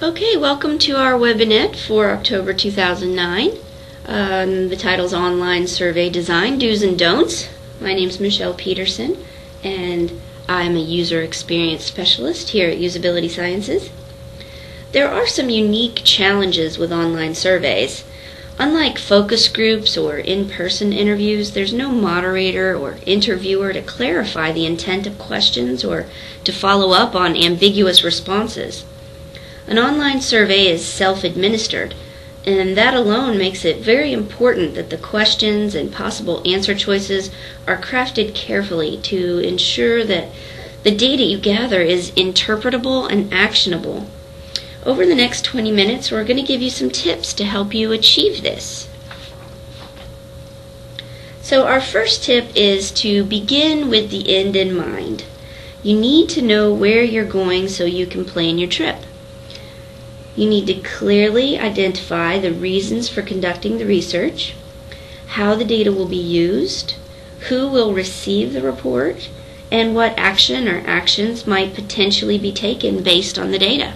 Okay, welcome to our webinar for October 2009. The title's Online Survey Design, Do's and Don'ts. My name's Michelle Peterson, and I'm a user experience specialist here at Usability Sciences. There are some unique challenges with online surveys. Unlike focus groups or in-person interviews, there's no moderator or interviewer to clarify the intent of questions or to follow up on ambiguous responses. An online survey is self-administered, and that alone makes it very important that the questions and possible answer choices are crafted carefully to ensure that the data you gather is interpretable and actionable. Over the next 20 minutes, we're going to give you some tips to help you achieve this. So our first tip is to begin with the end in mind. You need to know where you're going so you can plan your trip. You need to clearly identify the reasons for conducting the research, how the data will be used, who will receive the report, and what action or actions might potentially be taken based on the data.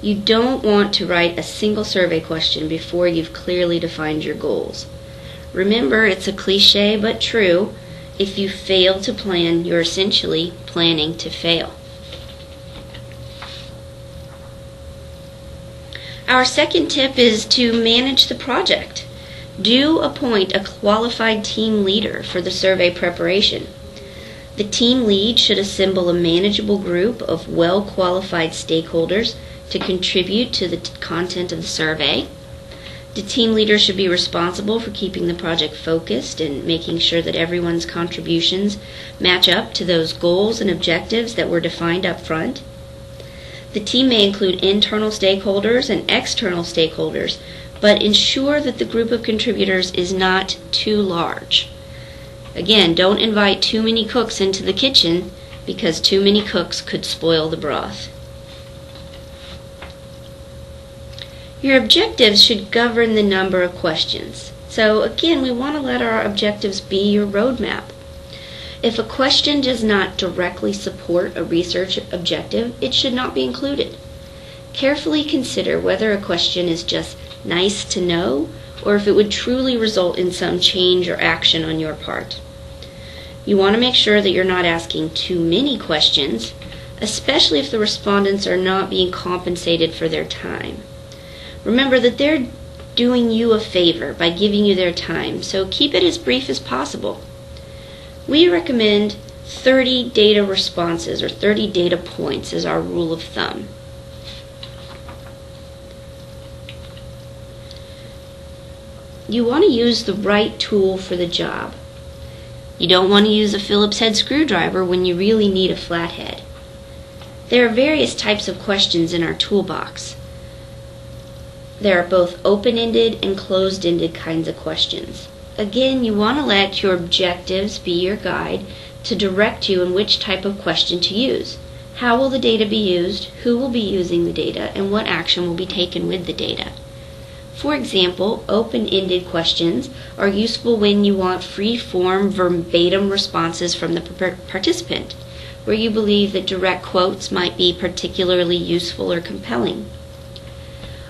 You don't want to write a single survey question before you've clearly defined your goals. Remember, it's a cliche but true, if you fail to plan, you're essentially planning to fail. Our second tip is to manage the project. Do appoint a qualified team leader for the survey preparation. The team lead should assemble a manageable group of well-qualified stakeholders to contribute to the content of the survey. The team leader should be responsible for keeping the project focused and making sure that everyone's contributions match up to those goals and objectives that were defined up front. The team may include internal stakeholders and external stakeholders, but ensure that the group of contributors is not too large. Again, don't invite too many cooks into the kitchen because too many cooks could spoil the broth. Your objectives should govern the number of questions. So again, we want to let our objectives be your roadmap. If a question does not directly support a research objective, it should not be included. Carefully consider whether a question is just nice to know or if it would truly result in some change or action on your part. You want to make sure that you're not asking too many questions, especially if the respondents are not being compensated for their time. Remember that they're doing you a favor by giving you their time, so keep it as brief as possible. We recommend 30 data responses or 30 data points as our rule of thumb. You want to use the right tool for the job. You don't want to use a Phillips head screwdriver when you really need a flathead. There are various types of questions in our toolbox. There are both open-ended and closed-ended kinds of questions. Again, you want to let your objectives be your guide to direct you in which type of question to use. How will the data be used, who will be using the data, and what action will be taken with the data. For example, open-ended questions are useful when you want free-form, verbatim responses from the participant, where you believe that direct quotes might be particularly useful or compelling.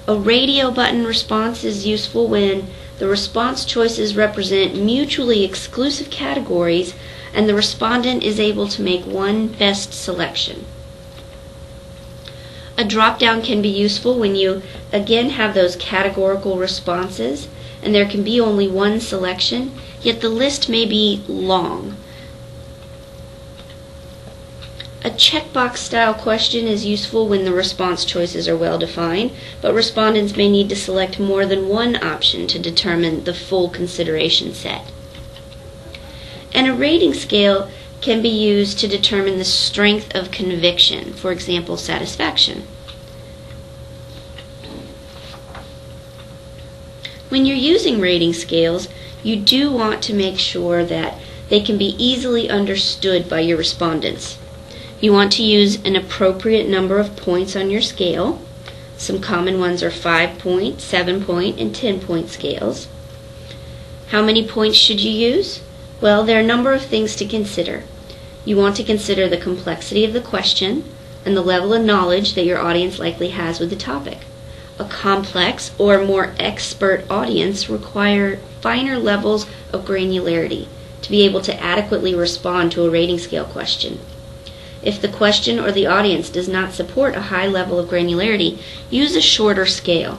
A radio button response is useful when the response choices represent mutually exclusive categories and the respondent is able to make one best selection. A drop-down can be useful when you again have those categorical responses and there can be only one selection, yet the list may be long. A checkbox style question is useful when the response choices are well defined, but respondents may need to select more than one option to determine the full consideration set. And a rating scale can be used to determine the strength of conviction, for example, satisfaction. When you're using rating scales, you do want to make sure that they can be easily understood by your respondents. You want to use an appropriate number of points on your scale. Some common ones are 5-point, 7-point, and 10-point scales. How many points should you use? Well, there are a number of things to consider. You want to consider the complexity of the question, and the level of knowledge that your audience likely has with the topic. A complex or more expert audience require finer levels of granularity to be able to adequately respond to a rating scale question. If the question or the audience does not support a high level of granularity, use a shorter scale.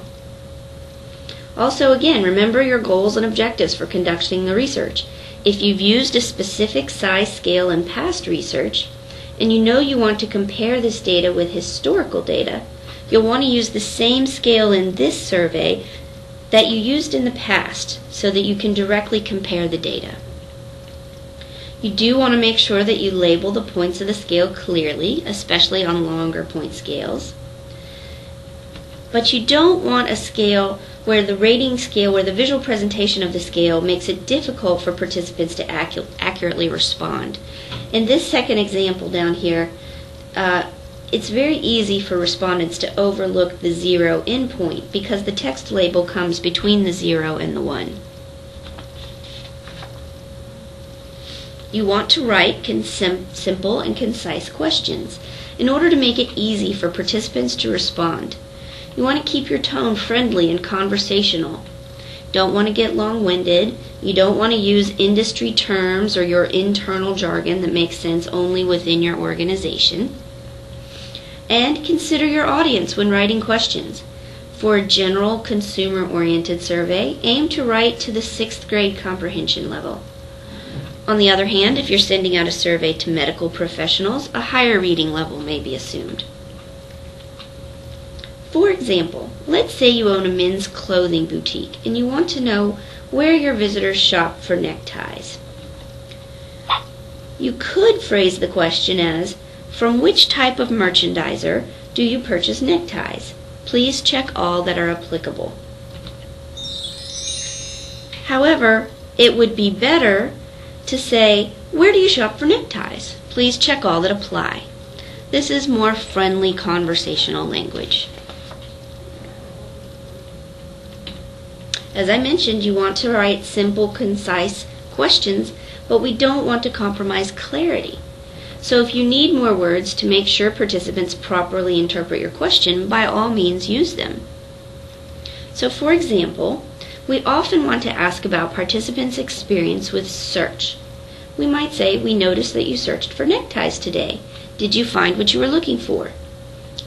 Also, again, remember your goals and objectives for conducting the research. If you've used a specific size scale in past research, and you know you want to compare this data with historical data, you'll want to use the same scale in this survey that you used in the past so that you can directly compare the data. You do want to make sure that you label the points of the scale clearly, especially on longer point scales. But you don't want a scale where the rating scale, where the visual presentation of the scale makes it difficult for participants to accurately respond. In this second example down here, it's very easy for respondents to overlook the 0 in point because the text label comes between the 0 and the 1. You want to write simple and concise questions in order to make it easy for participants to respond. You want to keep your tone friendly and conversational. Don't want to get long-winded. You don't want to use industry terms or your internal jargon that makes sense only within your organization. And consider your audience when writing questions. For a general consumer-oriented survey, aim to write to the 6th grade comprehension level. On the other hand, if you're sending out a survey to medical professionals, a higher reading level may be assumed. For example, let's say you own a men's clothing boutique and you want to know where your visitors shop for neckties. You could phrase the question as, from which type of merchandiser do you purchase neckties? Please check all that are applicable. However, it would be better to say, where do you shop for neckties? Please check all that apply. This is more friendly conversational language. As I mentioned, you want to write simple, concise questions, but we don't want to compromise clarity. So if you need more words to make sure participants properly interpret your question, by all means use them. So for example, we often want to ask about participants' experience with search. We might say, we noticed that you searched for neckties today. Did you find what you were looking for?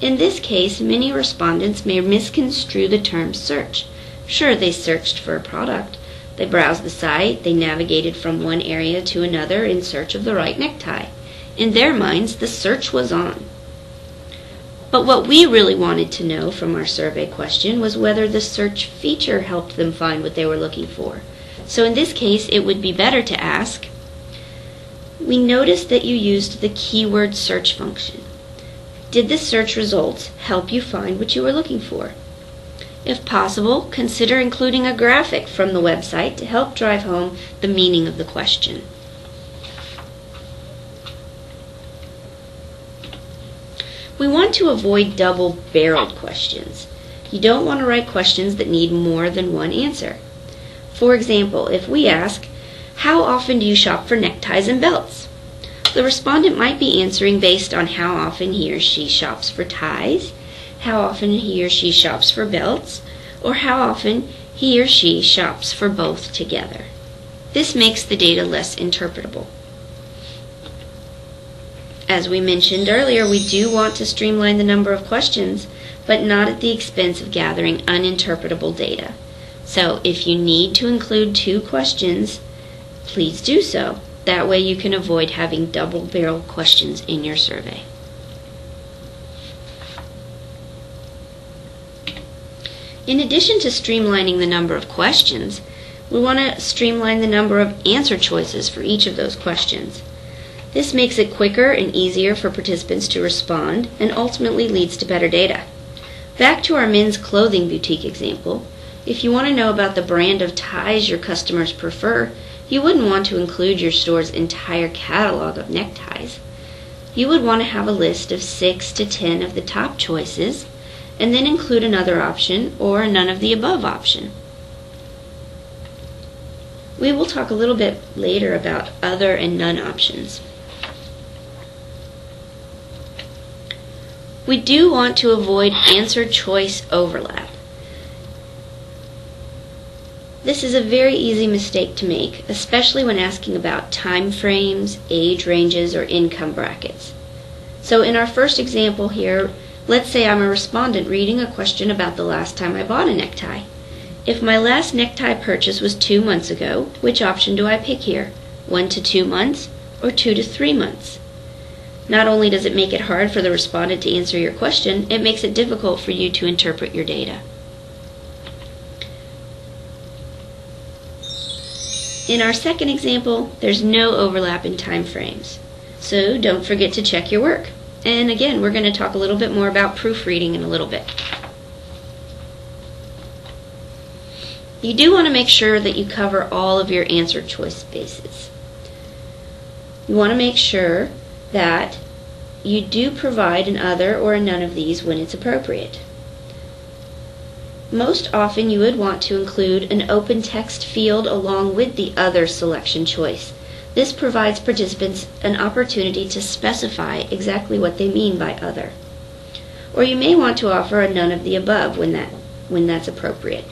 In this case, many respondents may misconstrue the term search. Sure, they searched for a product. They browsed the site. They navigated from one area to another in search of the right necktie. In their minds, the search was on. But what we really wanted to know from our survey question was whether the search feature helped them find what they were looking for. So in this case, it would be better to ask, we noticed that you used the keyword search function. Did the search results help you find what you were looking for? If possible, consider including a graphic from the website to help drive home the meaning of the question. We want to avoid double-barreled questions. You don't want to write questions that need more than one answer. For example, if we ask, how often do you shop for neckties and belts? The respondent might be answering based on how often he or she shops for ties, how often he or she shops for belts, or how often he or she shops for both together. This makes the data less interpretable. As we mentioned earlier, we do want to streamline the number of questions, but not at the expense of gathering uninterpretable data. So if you need to include 2 questions, please do so. That way you can avoid having double-barreled questions in your survey. In addition to streamlining the number of questions, we want to streamline the number of answer choices for each of those questions. This makes it quicker and easier for participants to respond and ultimately leads to better data. Back to our men's clothing boutique example, if you want to know about the brand of ties your customers prefer, you wouldn't want to include your store's entire catalog of neckties. You would want to have a list of 6 to 10 of the top choices, and then include another option or a none of the above option. We will talk a little bit later about other and none options. We do want to avoid answer choice overlap. This is a very easy mistake to make, especially when asking about time frames, age ranges, or income brackets. So in our first example here, let's say I'm a respondent reading a question about the last time I bought a necktie. If my last necktie purchase was 2 months ago, which option do I pick here? 1 to 2 months or 2 to 3 months? Not only does it make it hard for the respondent to answer your question, it makes it difficult for you to interpret your data. In our second example, there's no overlap in time frames. So don't forget to check your work. And again, we're going to talk a little bit more about proofreading in a little bit. You do want to make sure that you cover all of your answer choice spaces. You want to make sure that you do provide an other or a none of these when it's appropriate. Most often you would want to include an open text field along with the other selection choice. This provides participants an opportunity to specify exactly what they mean by other. Or you may want to offer a none of the above when that's appropriate.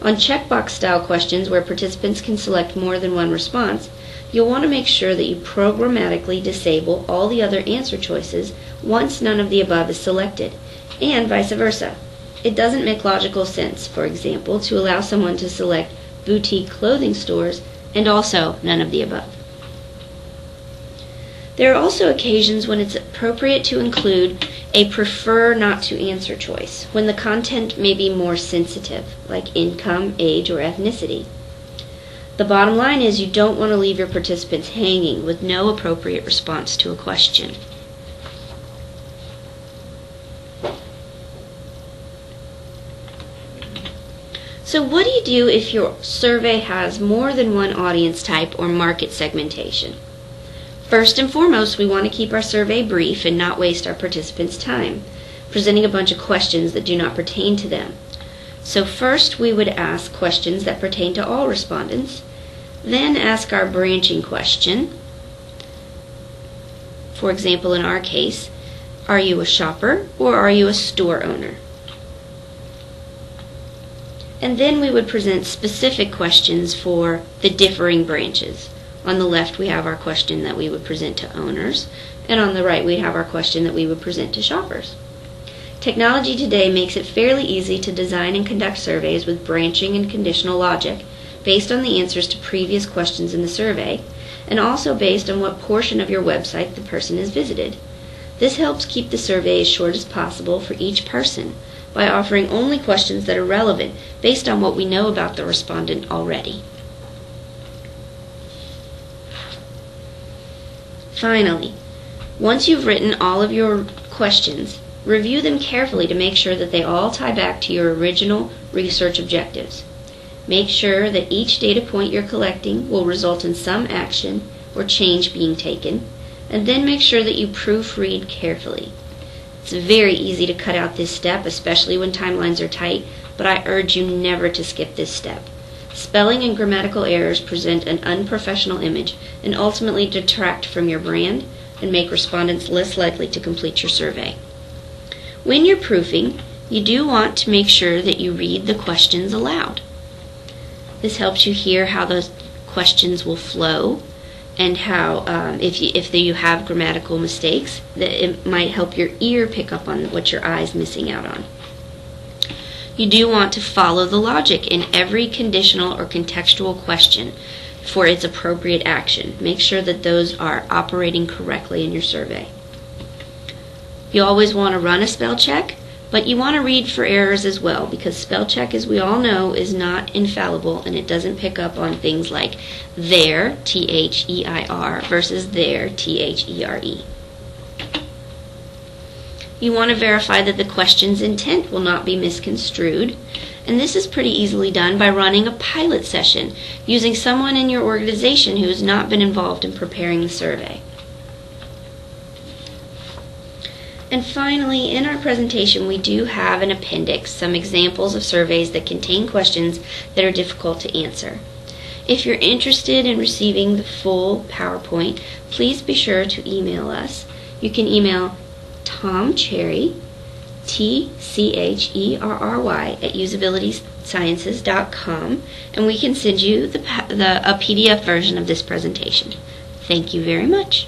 On checkbox style questions where participants can select more than one response, you'll want to make sure that you programmatically disable all the other answer choices once none of the above is selected, and vice versa. It doesn't make logical sense, for example, to allow someone to select boutique clothing stores and also none of the above. There are also occasions when it's appropriate to include a prefer not to answer choice, when the content may be more sensitive, like income, age, or ethnicity. The bottom line is you don't want to leave your participants hanging with no appropriate response to a question. So what do you do if your survey has more than one audience type or market segmentation? First and foremost, we want to keep our survey brief and not waste our participants' time, presenting a bunch of questions that do not pertain to them. So first we would ask questions that pertain to all respondents, then ask our branching question. For example, in our case, are you a shopper or are you a store owner? And then we would present specific questions for the differing branches. On the left we have our question that we would present to owners, and on the right we have our question that we would present to shoppers. Technology today makes it fairly easy to design and conduct surveys with branching and conditional logic based on the answers to previous questions in the survey, and also based on what portion of your website the person has visited. This helps keep the survey as short as possible for each person by offering only questions that are relevant based on what we know about the respondent already. Finally, once you've written all of your questions, review them carefully to make sure that they all tie back to your original research objectives. Make sure that each data point you're collecting will result in some action or change being taken, and then make sure that you proofread carefully. It's very easy to cut out this step, especially when timelines are tight, but I urge you never to skip this step. Spelling and grammatical errors present an unprofessional image and ultimately detract from your brand and make respondents less likely to complete your survey. When you're proofing, you do want to make sure that you read the questions aloud. This helps you hear how those questions will flow, and how if you have grammatical mistakes, that it might help your ear pick up on what your eye's missing out on. You do want to follow the logic in every conditional or contextual question for its appropriate action. Make sure that those are operating correctly in your survey. You always want to run a spell check, but you want to read for errors as well, because spell check, as we all know, is not infallible, and it doesn't pick up on things like there, T-H-E-I-R, versus there, T-H-E-R-E. You want to verify that the question's intent will not be misconstrued, and this is pretty easily done by running a pilot session using someone in your organization who has not been involved in preparing the survey. And finally, in our presentation, we do have an appendix, some examples of surveys that contain questions that are difficult to answer. If you're interested in receiving the full PowerPoint, please be sure to email us. You can email tomcherry tcherry@usabilitysciences.com, and we can send you a PDF version of this presentation. Thank you very much.